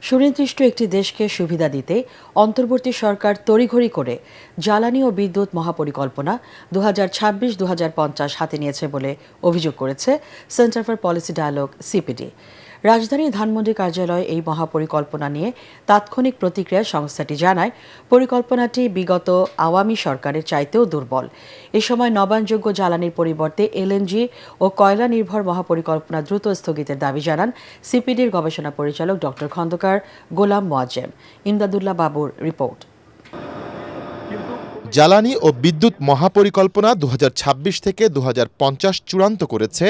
সুনির্দিষ্ট একটি দেশকে সুবিধা দিতে অন্তর্বর্তী সরকার তড়িঘড়ি করে জ্বালানি ও বিদ্যুৎ মহাপরিকল্পনা 2026-2050 হাতে নিয়েছে বলে অভিযোগ করেছে Centre for Policy Dialogue CPD. রাজধানীর ধানমন্ডি কার্যালয়ে এই মহাপরিকল্পনা নিয়ে তাৎক্ষণিক প্রতিক্রিয়া সংস্থাটি জানায়, পরিকল্পনাটি বিগত আওয়ামী সরকারের চাইতেও দুর্বল। এ সময় নবায়নযোগ্য জ্বালানির পরিবর্তে এলএনজি ও কয়লা নির্ভর মহাপরিকল্পনা দ্রুত স্থগিতের দাবি জানান সিপিডির গবেষণা পরিচালক ডক্টর খন্দকার গোলাম মোয়াজ্জেম। ইমদাদুল্লাহ বাবুর রিপোর্ট। জ্বালানি ও বিদ্যুৎ মহাপরিকল্পনা 2026 থেকে 2050 চূড়ান্ত করেছে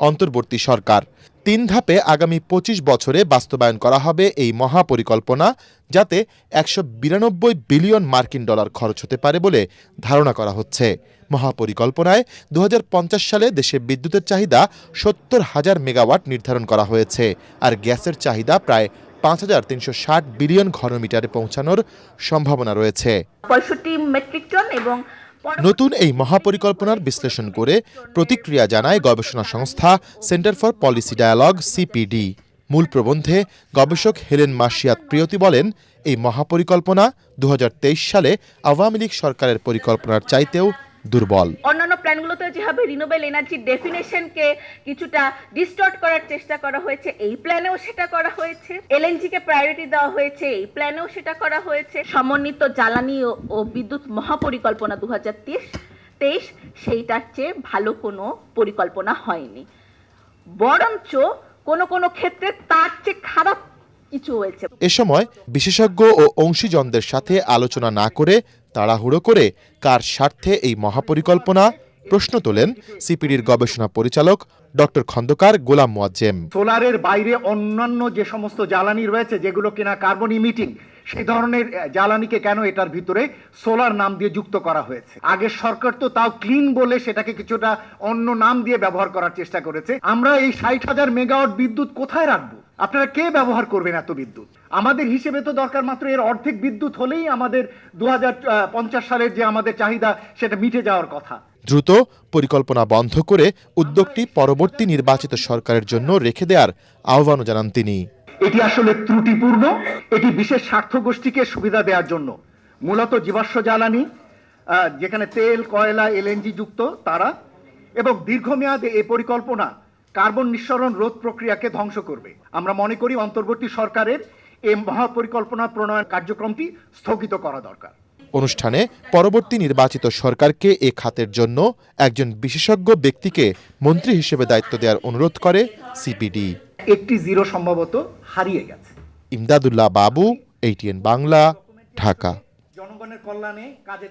অন্তর্বর্তী সরকার। 3 ধাপে আগামী 25 বছরে বাস্তবায়ন করা হবে এই মহাপরিকল্পনা, যাতে 192 বিলিয়ন মার্কিন ডলার খরচ হতে পারে বলে ধারণা করা হচ্ছে। মহাপরিকল্পনায় 2050 সালে দেশে বিদ্যুতের চাহিদা 70,000 মেগাওয়াট নির্ধারণ করা হয়েছে, আর গ্যাসের চাহিদা প্রায় 5,360 বিলিয়ন ঘনমিটারে পৌঁছানোর সম্ভাবনা রয়েছে। 65 মেট্রিক টন এবং নতুন এই মহাপরিকল্পনার বিশ্লেষণ করে প্রতিক্রিয়া জানায় গবেষণা সংস্থা Centre for Policy Dialogue CPD. মূল প্রবন্ধে গবেষক হেলেন মার্শিয়াত প্রিয়তি বলেন, এই মহাপরিকল্পনা 2023 সালে আওয়ামী লীগ সরকারের পরিকল্পনার চাইতেও দুর্বল। অন্যান্য প্ল্যানগুলোতে যেভাবে রিনিউয়েবল এনার্জি ডেফিনেশনকে কিছুটা ডিস্টর্ট করার চেষ্টা করা হয়েছে, এই প্ল্যানেও সেটা করা হয়েছে। এলএনজি কে প্রায়োরিটি দেওয়া হয়েছে, এই প্ল্যানেও সেটা করা হয়েছে। সমন্বিত জ্বালানি ও বিদ্যুৎ মহাপরিকল্পনা 2023 সেইটার চেয়ে ভালো কোনো পরিকল্পনা হয়নি, বরঞ্চ কোনো ক্ষেত্রে তার চেয়ে খারাপ কিছু হয়েছে। এ সময় বিশেষজ্ঞ ও অংশীজনদের সাথে আলোচনা না করে তাড়াহুড়ো করে কার স্বার্থে এই মহাপরিকল্পনা, প্রশ্ন তোলেন সিপিডির গবেষণা পরিচালক ডক্টর খন্দকার গোলাম মোয়াজ্জেম। সোলারের বাইরে অন্যান্য যে সমস্ত জ্বালানি রয়েছে যেগুলো কিনা কার্বন ইমিটিং, সেই ধরনের জ্বালানিকে কেন এটার ভিতরে সোলার নাম দিয়ে যুক্ত করা হয়েছে? আগের সরকার তো তাও ক্লিন বলে সেটাকে কিছুটা অন্য নাম দিয়ে ব্যবহার করার চেষ্টা করেছে। আমরা এই 60,000 মেগাওয়াট বিদ্যুৎ কোথায় রাখবো? আপনারা কে ব্যবহার করবেন এত বিদ্যুৎ? আমাদের হিসেবে তো দরকার মাত্র এর অর্ধেক বিদ্যুৎ হলেই আমাদের 2050 সালের যে আমাদের চাহিদা সেটা মিটে যাওয়ার কথা। দ্রুত পরিকল্পনা বন্ধ করে উদ্যোগটি পরবর্তী নির্বাচিত সরকারের জন্য রেখে দেওয়ার আহ্বানও জানান তিনি। এটি আসলে ত্রুটিপূর্ণ। এটি বিশেষ স্বার্থ গোষ্ঠীকে সুবিধা দেওয়ার জন্য, মূলত জীবাশ্ম জ্বালানি যেখানে তেল, কয়লা, এলএনজি যুক্ত তারা, এবং দীর্ঘমেয়াদে এই পরিকল্পনা কার্বন নিঃসরণ রোধ প্রক্রিয়াকে ধ্বংস করবে। আমরা মনে করি অন্তর্বর্তী সরকারের এই মহাপরিকল্পনা প্রণয়ন কার্যক্রমটি স্থগিত করা দরকার। অনুষ্ঠানে পরবর্তী নির্বাচিত সরকারকে এ খাতের জন্য একজন বিশেষজ্ঞ ব্যক্তিকে মন্ত্রী হিসেবে দায়িত্ব দেওয়ার অনুরোধ করে সিপিডি। একটি জিরো সম্ভবত হারিয়ে গেছে। ইমদাদুল্লাহ বাবু, ATN বাংলা, ঢাকা। জনগণের কল্যাণে কাজে